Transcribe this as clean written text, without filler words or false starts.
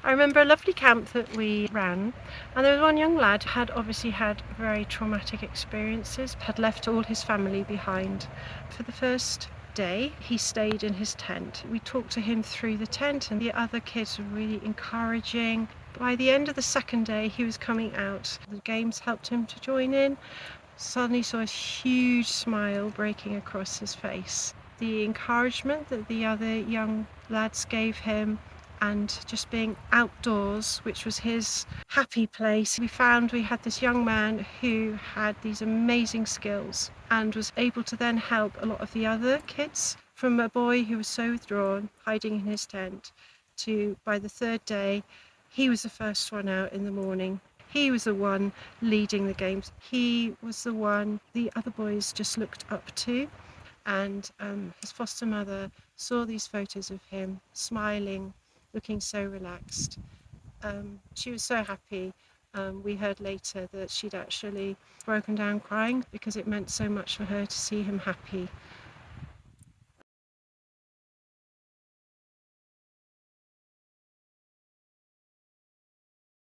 I remember a lovely camp that we ran, and there was one young lad who had obviously had very traumatic experiences, had left all his family behind. For the first day, he stayed in his tent. We talked to him through the tent, and the other kids were really encouraging. By the end of the second day, he was coming out. The games helped him to join in. Suddenly saw a huge smile breaking across his face. The encouragement that the other young lads gave him, and just being outdoors, which was his happy place. We found we had this young man who had these amazing skills and was able to then help a lot of the other kids, from a boy who was so withdrawn, hiding in his tent, to by the third day, he was the first one out in the morning. He was the one leading the games. He was the one the other boys just looked up to. And his foster mother saw these photos of him smiling, looking so relaxed. She was so happy. We heard later that she'd actually broken down crying because it meant so much for her to see him happy.